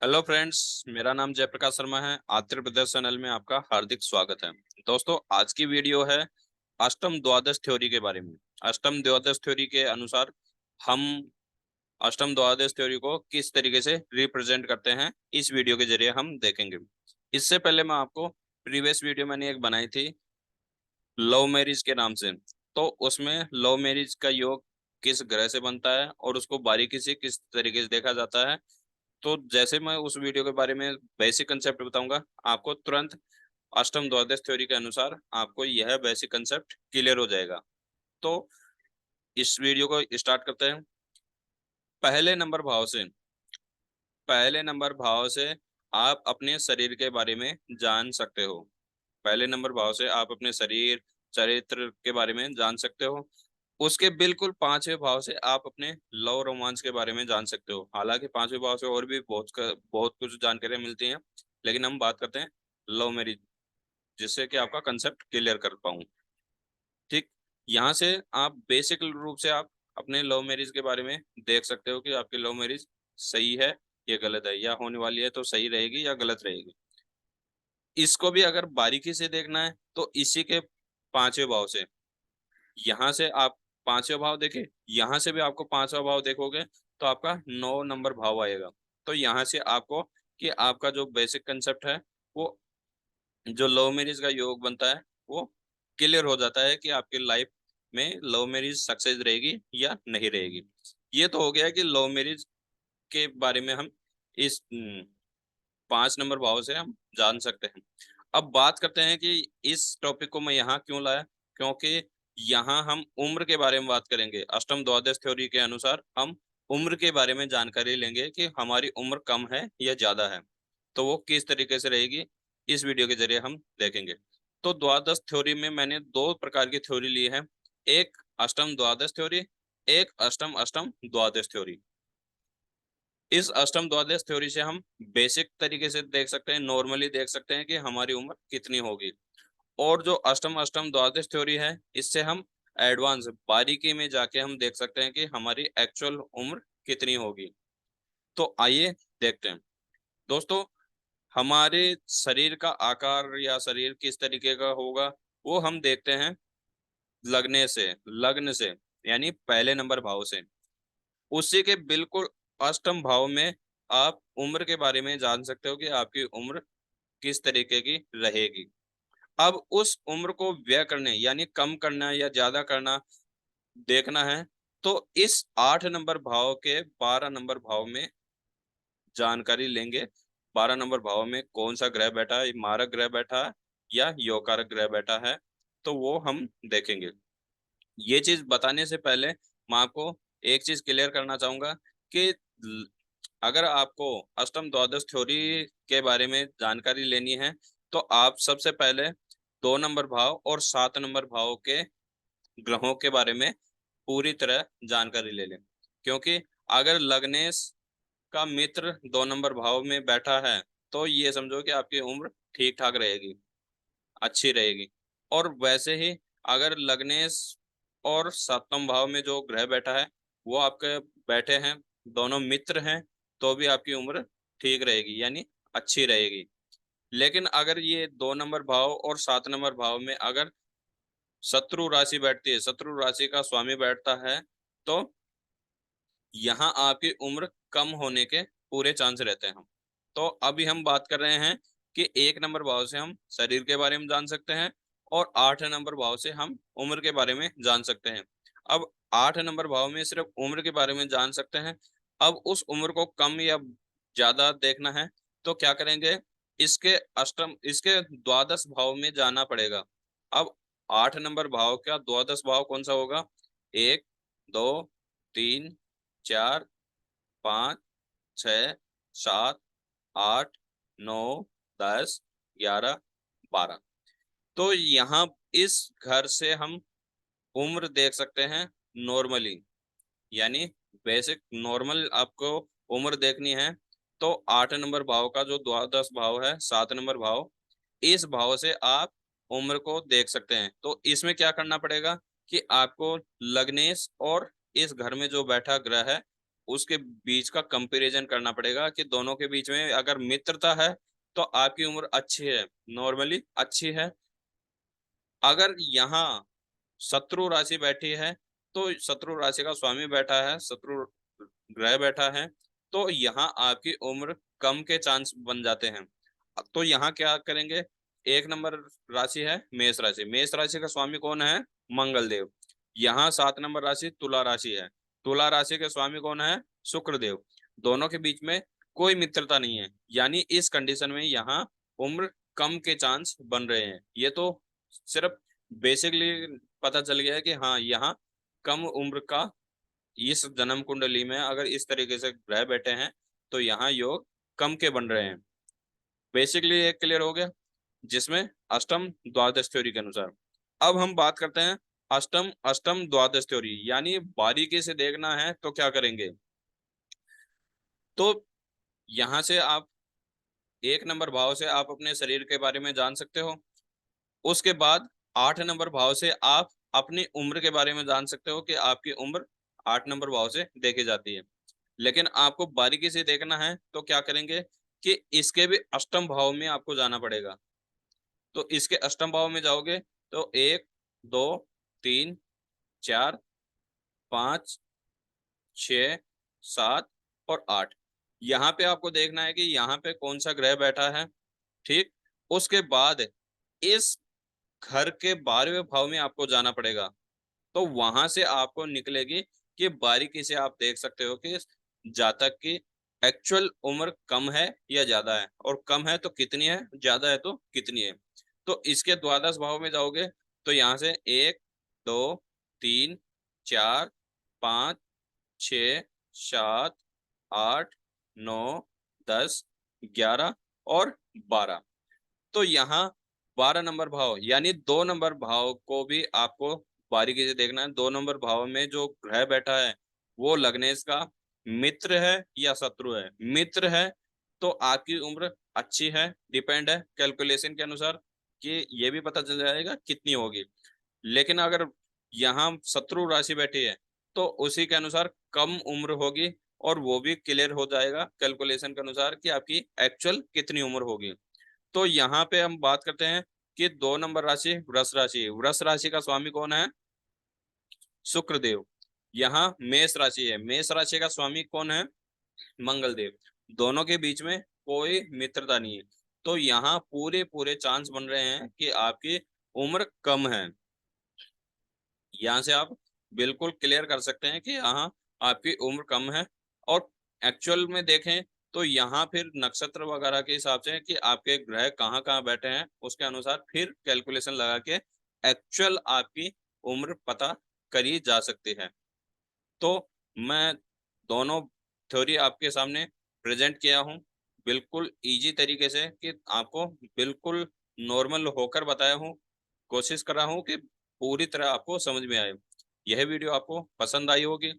Hello friends. मेरा नाम जयप्रकाश शर्मा है। आदित्य प्रदर्शन चैनल में आपका हार्दिक स्वागत है। दोस्तों, आज की वीडियो है अष्टम द्वादश थ्योरी के बारे में। अष्टम द्वादश थ्योरी के अनुसार हम अष्टम द्वादश थ्योरी को किस तरीके से रिप्रेजेंट करते हैं, इस वीडियो के जरिए हम देखेंगे। इससे पहले मैं आपको प्रीवियस वीडियो मैंने एक बनाई थी लव मैरिज के नाम से। तो उसमें लव मैरिज का योग किस ग्रह से बनता है और उसको बारीकी से किस तरीके से देखा जाता है। तो जैसे मैं उस वीडियो के बारे में बेसिक कंसेप्ट बताऊंगा, आपको तुरंत अष्टम द्वादश थ्योरी के अनुसार आपको यह बेसिक कंसेप्ट क्लियर हो जाएगा। तो इस वीडियो को स्टार्ट करते हैं। पहले नंबर भाव से पहले नंबर भाव से आप अपने शरीर के बारे में जान सकते हो। पहले नंबर भाव से आप अपने शरीर चरित्र के बारे में जान सकते हो। उसके बिल्कुल पांचवें भाव से आप अपने लव रोमांस के बारे में जान सकते हो। हालांकि पांचवें भाव से और भी बहुत कुछ जानकारियां मिलती हैं, लेकिन हम बात करते हैं लव मैरिज, जिससे कि आपका कंसेप्ट क्लियर कर पाऊँ। ठीक, यहाँ से आप बेसिक रूप से आप अपने लव मैरिज के बारे में देख सकते हो कि आपकी लव मैरिज सही है या गलत है, या होने वाली है तो सही रहेगी या गलत रहेगी। इसको भी अगर बारीकी से देखना है तो इसी के पांचवें भाव से, यहाँ से आप पांचवा भाव देखे, यहाँ से भी आपको पांचवा भाव देखोगे तो आपका 9 नंबर भाव आएगा। तो यहाँ से आपको कि आपका जो बेसिक कंसेप्ट है, वो जो लव मैरिज का योग बनता है, वो क्लियर हो जाता है कि आपकी लाइफ में लव मैरिज सक्सेस रहेगी या नहीं रहेगी। ये तो हो गया कि लव मैरिज के बारे में हम इस 5 नंबर भाव से हम जान सकते हैं। अब बात करते हैं कि इस टॉपिक को मैं यहाँ क्यों लाया, क्योंकि यहाँ हम उम्र के बारे में बात करेंगे। अष्टम द्वादश थ्योरी के अनुसार हम उम्र के बारे में जानकारी लेंगे कि हमारी उम्र कम है या ज्यादा है, तो वो किस तरीके से रहेगी, इस वीडियो के जरिए हम देखेंगे। तो द्वादश थ्योरी में मैंने दो प्रकार की थ्योरी ली है। एक अष्टम द्वादश थ्योरी, एक अष्टम अष्टम द्वादश थ्योरी। इस अष्टम द्वादश थ्योरी से हम बेसिक तरीके से देख सकते हैं, नॉर्मली देख सकते हैं कि हमारी उम्र कितनी होगी। और जो अष्टम अष्टम द्वादश थ्योरी है, इससे हम एडवांस बारीकी में जाके हम देख सकते हैं कि हमारी एक्चुअल उम्र कितनी होगी। तो आइए देखते हैं। दोस्तों, हमारे शरीर का आकार या शरीर किस तरीके का होगा, वो हम देखते हैं लग्न से, यानी पहले नंबर भाव से। उसी के बिल्कुल अष्टम भाव में आप उम्र के बारे में जान सकते हो कि आपकी उम्र किस तरीके की रहेगी। अब उस उम्र को व्यय करने यानी कम करना या ज्यादा करना देखना है, तो इस 8 नंबर भाव के 12 नंबर भाव में जानकारी लेंगे। 12 नंबर भाव में कौन सा ग्रह बैठा है, मारक ग्रह बैठा है या योगकारक ग्रह बैठा है, तो वो हम देखेंगे। ये चीज बताने से पहले मैं आपको एक चीज क्लियर करना चाहूंगा कि अगर आपको अष्टम द्वादश थ्योरी के बारे में जानकारी लेनी है, तो आप सबसे पहले 2 नंबर भाव और 7 नंबर भाव के ग्रहों के बारे में पूरी तरह जानकारी ले लें। क्योंकि अगर लग्नेश का मित्र 2 नंबर भाव में बैठा है, तो ये समझो कि आपकी उम्र ठीक ठाक रहेगी, अच्छी रहेगी। और वैसे ही अगर लग्नेश और सप्तम भाव में जो ग्रह बैठा है, वो आपके बैठे हैं, दोनों मित्र हैं, तो भी आपकी उम्र ठीक रहेगी, यानी अच्छी रहेगी। लेकिन अगर ये 2 नंबर भाव और 7 नंबर भाव में अगर शत्रु राशि बैठती है, शत्रु राशि का स्वामी बैठता है, तो यहाँ आपकी उम्र कम होने के पूरे चांस रहते हैं। तो अभी हम बात कर रहे हैं कि 1 नंबर भाव से हम शरीर के बारे में जान सकते हैं और 8 नंबर भाव से हम उम्र के बारे में जान सकते हैं। अब 8 नंबर भाव में सिर्फ उम्र के बारे में जान सकते हैं। अब उस उम्र को कम या ज्यादा देखना है, तो क्या करेंगे, इसके द्वादश भाव में जाना पड़ेगा। अब 8 नंबर भाव का द्वादश भाव कौन सा होगा? 1, 2, 3, 4, 5, 6, 7, 8, 9, 10, 11, 12। तो यहाँ इस घर से हम उम्र देख सकते हैं नॉर्मली, यानी बेसिक नॉर्मल आपको उम्र देखनी है। तो 8 नंबर भाव का जो द्वादश भाव है, 7 नंबर भाव, इस भाव से आप उम्र को देख सकते हैं। तो इसमें क्या करना पड़ेगा कि आपको लग्नेश और इस घर में जो बैठा ग्रह है, उसके बीच का कंपैरिजन करना पड़ेगा कि दोनों के बीच में अगर मित्रता है तो आपकी उम्र अच्छी है, नॉर्मली अच्छी है। अगर यहाँ शत्रु राशि बैठी है तो शत्रु राशि का स्वामी बैठा है, शत्रु ग्रह बैठा है, तो यहाँ आपकी उम्र कम के चांस बन जाते हैं। तो यहाँ क्या करेंगे, एक नंबर राशि है मेष राशि, मेष राशि का स्वामी कौन है, मंगल देव। यहाँ 7 नंबर राशि तुला राशि है, तुला राशि के स्वामी कौन है, शुक्र देव। दोनों के बीच में कोई मित्रता नहीं है, यानी इस कंडीशन में यहाँ उम्र कम के चांस बन रहे हैं। ये तो सिर्फ बेसिकली पता चल गया है कि हाँ यहाँ कम उम्र का, इस जन्म कुंडली में अगर इस तरीके से ग्रह बैठे हैं तो यहाँ योग कम के बन रहे हैं। बेसिकली एक क्लियर हो गया, जिसमें अष्टम द्वादश थ्योरी के अनुसार। अब हम बात करते हैं अष्टम अष्टम द्वादश थ्योरी, यानी बारीकी से देखना है तो क्या करेंगे। तो यहाँ से आप 1 नंबर भाव से आप अपने शरीर के बारे में जान सकते हो। उसके बाद 8 नंबर भाव से आप अपनी उम्र के बारे में जान सकते हो कि आपकी उम्र 8 नंबर भाव से देखी जाती है। लेकिन आपको बारीकी से देखना है तो क्या करेंगे कि इसके भी अष्टम भाव में आपको जाना पड़ेगा। तो इसके अष्टम भाव में जाओगे तो 1 2 3 4 5 6 7 और 8, यहाँ पे आपको देखना है कि यहाँ पे कौन सा ग्रह बैठा है। ठीक, उसके बाद इस घर के 12वें भाव में आपको जाना पड़ेगा। तो वहां से आपको निकलेगी कि बारीकी से आप देख सकते हो कि जातक की एक्चुअल उम्र कम है या ज्यादा है, और कम है तो कितनी है, ज्यादा है तो कितनी है। तो इसके द्वादश भाव में जाओगे तो यहाँ से 1 2 3 4 5 6 7 8 9 10 11 और 12। तो यहाँ 12 नंबर भाव यानी 2 नंबर भाव को भी आपको बारीकी से देखना है। 2 नंबर भाव में जो ग्रह बैठा है वो लग्नेश का मित्र है या शत्रु है। मित्र है तो आपकी उम्र अच्छी है, डिपेंड है कैलकुलेशन के अनुसार कि ये भी पता चल जाएगा कितनी होगी। लेकिन अगर यहाँ शत्रु राशि बैठी है तो उसी के अनुसार कम उम्र होगी, और वो भी क्लियर हो जाएगा कैलकुलेशन के अनुसार कि आपकी एक्चुअल कितनी उम्र होगी। तो यहाँ पे हम बात करते हैं कि 2 नंबर राशि वृष राशि, वृष राशि का स्वामी कौन है, शुक्र देव। यहाँ मेष राशि है, मेष राशि का स्वामी कौन है, मंगल देव। दोनों के बीच में कोई मित्रता नहीं है, तो यहाँ पूरे पूरे चांस बन रहे हैं कि आपकी उम्र कम है। यहाँ से आप बिल्कुल क्लियर कर सकते हैं कि यहाँ आपकी उम्र कम है। और एक्चुअल में देखें तो यहाँ फिर नक्षत्र वगैरह के हिसाब से कि आपके ग्रह कहाँ कहाँ बैठे हैं उसके अनुसार फिर कैलकुलेशन लगा के एक्चुअल आपकी उम्र पता करी जा सकती है। तो मैं दोनों थ्योरी आपके सामने प्रेजेंट किया हूँ बिल्कुल इजी तरीके से, कि आपको बिल्कुल नॉर्मल होकर बताया हूँ। कोशिश कर रहा हूँ कि पूरी तरह आपको समझ में आए। यह वीडियो आपको पसंद आई होगी।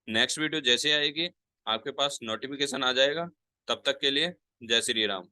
नेक्स्ट वीडियो जैसे आएगी आपके पास नोटिफिकेशन आ जाएगा। तब तक के लिए जय श्री राम।